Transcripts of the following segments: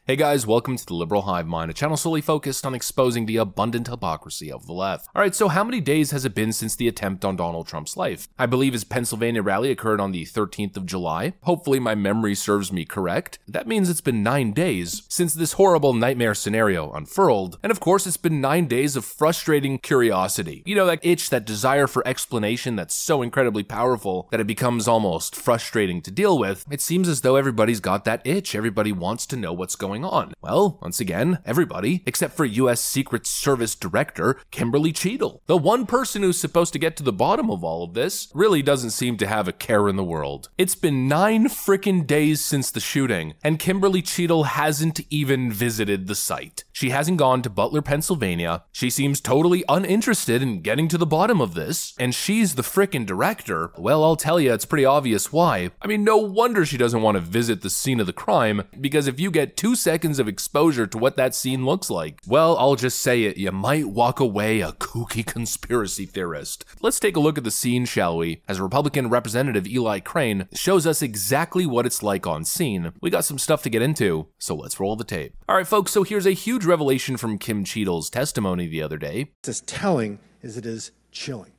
Hey guys, welcome to the Liberal Hive Mind, a channel solely focused on exposing the abundant hypocrisy of the left. Alright, so how many days has it been since the attempt on Donald Trump's life? I believe his Pennsylvania rally occurred on the 13th of July. Hopefully my memory serves me correct. That means it's been 9 days since this horrible nightmare scenario unfurled, and of course it's been 9 days of frustrating curiosity. You know, that itch, that desire for explanation that's so incredibly powerful that it becomes almost frustrating to deal with. It seems as though everybody's got that itch. Everybody wants to know what's going on. Well, once again, everybody, except for US Secret Service Director Kimberly Cheadle. The one person who's supposed to get to the bottom of all of this really doesn't seem to have a care in the world. It's been 9 frickin' days since the shooting, and Kimberly Cheadle hasn't even visited the site. She hasn't gone to Butler, Pennsylvania. She seems totally uninterested in getting to the bottom of this, and she's the frickin' director. Well, I'll tell you, it's pretty obvious why. I mean, no wonder she doesn't want to visit the scene of the crime, because if you get 2 seconds of exposure to what that scene looks like, well, I'll just say it, you might walk away a kooky conspiracy theorist. Let's take a look at the scene, shall we, as Republican Representative Eli Crane shows us exactly what it's like on scene. We got some stuff to get into, so let's roll the tape. Alright folks, so here's a huge revelation from Kim Cheadle's testimony the other day. It's as telling as it is chilling.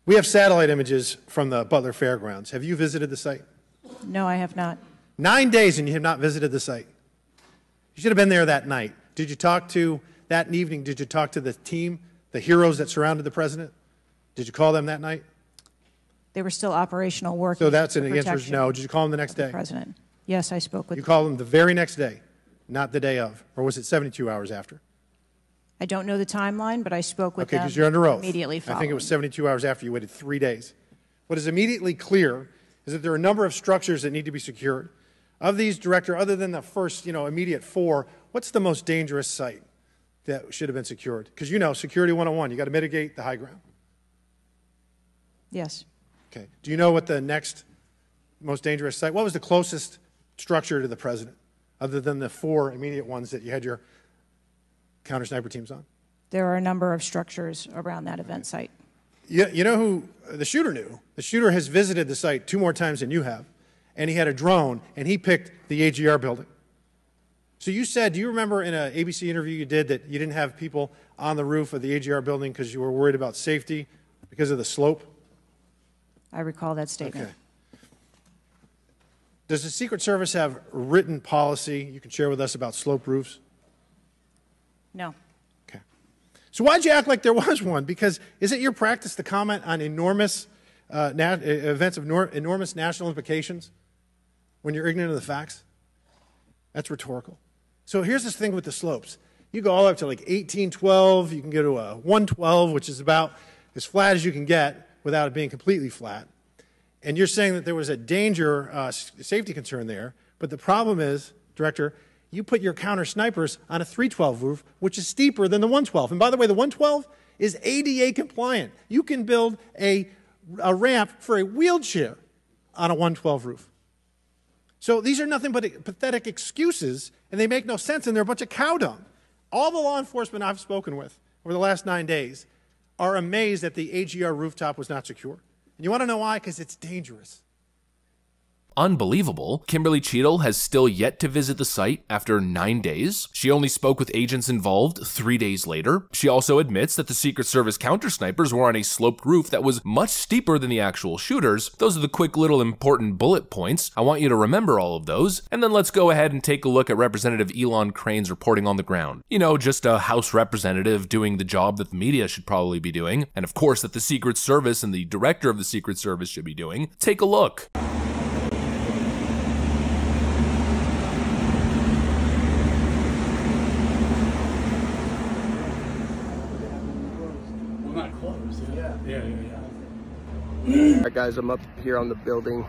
We have satellite images from the Butler Fairgrounds. Have you visited the site? No, I have not. 9 days and you have not visited the site. You should have been there that night. Did you talk to, that evening, did you talk to the team, the heroes that surrounded the president? Did you call them that night? They were still operational work. So that's an answer is no. Did you call them the next day? President. Yes, I spoke with You called them the very next day, not the day of, or was it 72 hours after? I don't know the timeline, but I spoke with them. Okay, because you're under oath. Immediately following. I think it was 72 hours after. You waited 3 days. What is immediately clear is that there are a number of structures that need to be secured. Of these, Director, other than the first, immediate 4, what's the most dangerous site that should have been secured? Because Security 101, you got to mitigate the high ground. Yes. Okay. Do you know what the next most dangerous site, what was the closest structure to the president, other than the 4 immediate ones that you had your counter sniper teams on? There are a number of structures around that event site. You know who the shooter knew? The shooter has visited the site 2 more times than you have, and he had a drone, and he picked the AGR building. So you said, do you remember in an ABC interview you did that you didn't have people on the roof of the AGR building because you were worried about safety because of the slope? I recall that statement. Okay. Does the Secret Service have written policy you can share with us about slope roofs? No. Okay. So why'd you act like there was one? Because is it your practice to comment on enormous events of enormous national implications when you're ignorant of the facts? That's rhetorical. So here's this thing with the slopes. You go all up to like 1812, you can go to a 112, which is about as flat as you can get without it being completely flat. And you're saying that there was a danger, safety concern there, but the problem is, Director, you put your counter snipers on a 312 roof, which is steeper than the 112. And by the way, the 112 is ADA compliant. You can build a ramp for a wheelchair on a 112 roof. So these are nothing but pathetic excuses, and they make no sense, and they're a bunch of cow dung. All the law enforcement I've spoken with over the last 9 days are amazed that the AGR rooftop was not secure. And you want to know why? Because it's dangerous. Unbelievable. Kimberly Cheadle has still yet to visit the site after 9 days. She only spoke with agents involved 3 days later. She also admits that the Secret Service counter snipers were on a sloped roof that was much steeper than the actual shooters. Those are the quick little important bullet points. I want you to remember all of those. And then let's go ahead and take a look at Representative Eli Crane's reporting on the ground. You know, just a House representative doing the job that the media should probably be doing. And of course that the Secret Service and the director of the Secret Service should be doing. Take a look. Alright guys, I'm up here on the building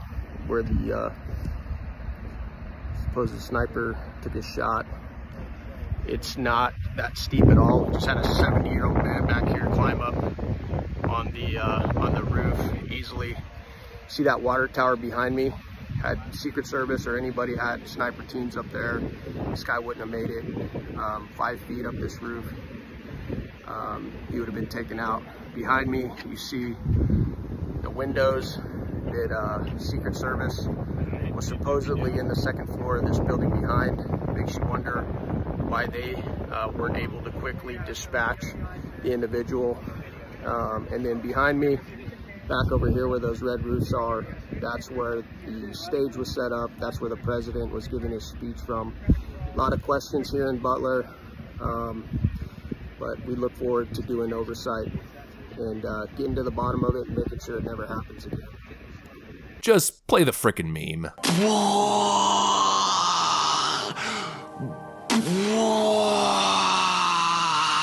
where the supposed sniper took his shot. It's not that steep at all. We just had a 70-year-old man back here climb up on the roof easily. See that water tower behind me? Had Secret Service or anybody had sniper teams up there, this guy wouldn't have made it 5 feet up this roof. He would have been taken out. Behind me, you see the windows that Secret Service was supposedly in the second floor of this building behind. makes you wonder why they weren't able to quickly dispatch the individual. And then behind me, back over here where those red roofs are, that's where the stage was set up. That's where the president was giving his speech from. A lot of questions here in Butler, but we look forward to doing oversight and getting to the bottom of it and making sure it never happens again. Just play the frickin' meme.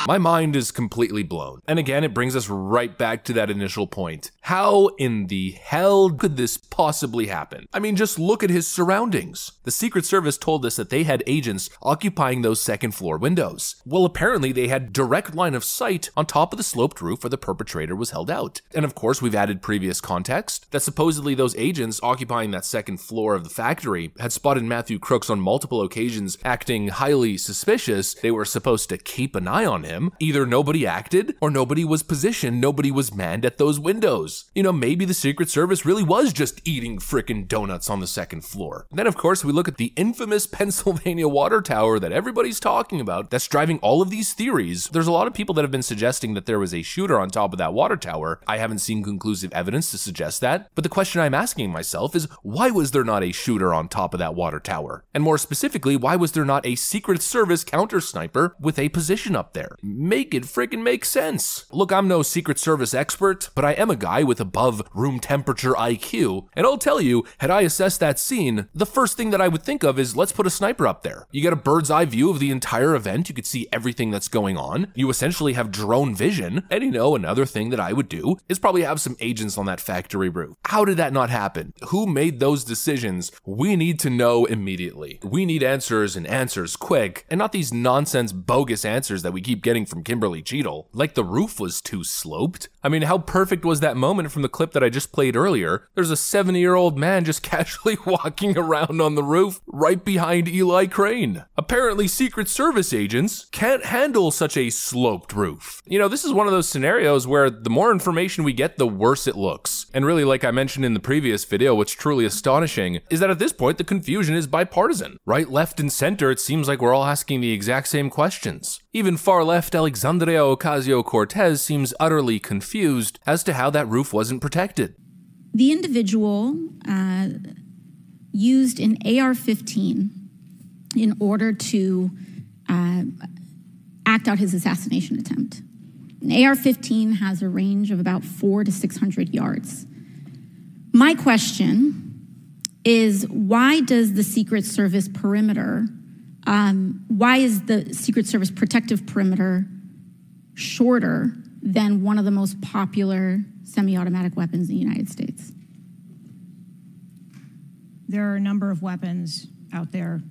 My mind is completely blown. And again, it brings us right back to that initial point. How in the hell could this possibly happen? I mean, just look at his surroundings. The Secret Service told us that they had agents occupying those second floor windows. Well, apparently they had direct line of sight on top of the sloped roof where the perpetrator was held out. And of course, we've added previous context that supposedly those agents occupying that second floor of the factory had spotted Matthew Crooks on multiple occasions acting highly suspicious. They were supposed to keep an eye on him. Either nobody acted or nobody was positioned, nobody was manned at those windows. You know, maybe the Secret Service really was just eating frickin' donuts on the second floor. And then of course we look at the infamous Pennsylvania water tower that everybody's talking about that's driving all of these theories. There's a lot of people that have been suggesting that there was a shooter on top of that water tower. I haven't seen conclusive evidence to suggest that, but the question I'm asking myself is, why was there not a shooter on top of that water tower? And more specifically, why was there not a Secret Service counter sniper with a position up there? Make it frickin' make sense. Look, I'm no Secret Service expert, but I am a guy with above room temperature IQ, and I'll tell you, had I assessed that scene, the first thing that I would think of is, let's put a sniper up there. You get a bird's eye view of the entire event, you could see everything that's going on, you essentially have drone vision, and you know, another thing that I would do is probably have some agents on that factory roof. How did that not happen? Who made those decisions? We need to know immediately. We need answers, and answers quick, and not these nonsense bogus answers that we keep getting from Kimberly Cheadle, like the roof was too sloped. I mean, how perfect was that moment from the clip that I just played earlier? There's a 70-year-old man just casually walking around on the roof right behind Eli Crane. Apparently, Secret Service agents can't handle such a sloped roof. You know, this is one of those scenarios where the more information we get, the worse it looks. And really, like I mentioned in the previous video, what's truly astonishing is that at this point, the confusion is bipartisan. Right, left, and center, it seems like we're all asking the exact same questions. Even far-left Alexandria Ocasio-Cortez seems utterly confused as to how that roof wasn't protected. The individual used an AR-15 in order to act out his assassination attempt. An AR-15 has a range of about 400 to 600 yards. My question is, why does the Secret Service perimeter, why is the Secret Service protective perimeter shorter than one of the most popular semi-automatic weapons in the United States? There are a number of weapons out there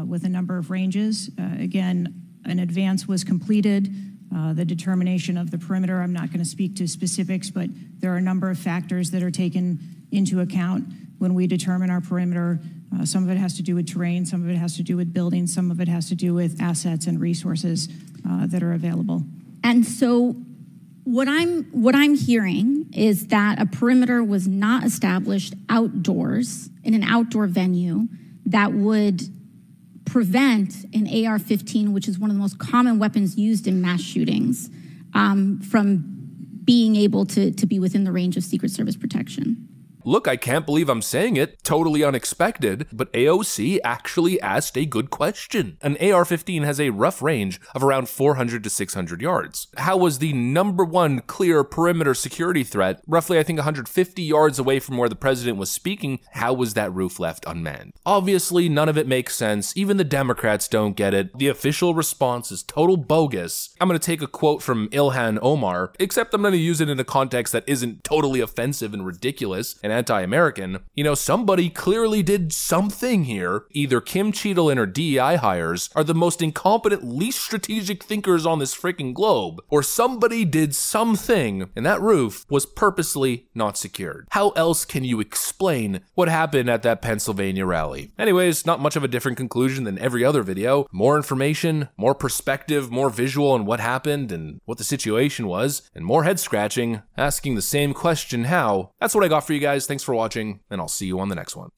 with a number of ranges. Again, an advance was completed. The determination of the perimeter, I'm not going to speak to specifics, but there are a number of factors that are taken into account when we determine our perimeter. Some of it has to do with terrain, some of it has to do with buildings, some of it has to do with assets and resources that are available. And so what I'm hearing is that a perimeter was not established outdoors in an outdoor venue that would prevent an AR-15, which is one of the most common weapons used in mass shootings, from being able to be within the range of Secret Service protection. Look, I can't believe I'm saying it, totally unexpected, but AOC actually asked a good question. An AR-15 has a rough range of around 400 to 600 yards. How was the #1 clear perimeter security threat, roughly I think 150 yards away from where the president was speaking, how was that roof left unmanned? Obviously, none of it makes sense. Even the Democrats don't get it. The official response is total bogus. I'm gonna take a quote from Ilhan Omar, except I'm gonna use it in a context that isn't totally offensive and ridiculous and anti-American. You know, somebody clearly did something here. Either Kim Cheadle and her DEI hires are the most incompetent, least strategic thinkers on this freaking globe, or somebody did something and that roof was purposely not secured. How else can you explain what happened at that Pennsylvania rally? Anyways, not much of a different conclusion than every other video. More information, more perspective, more visual on what happened and what the situation was, and more head scratching, asking the same question, how? That's what I got for you guys. Thanks for watching, and I'll see you on the next one.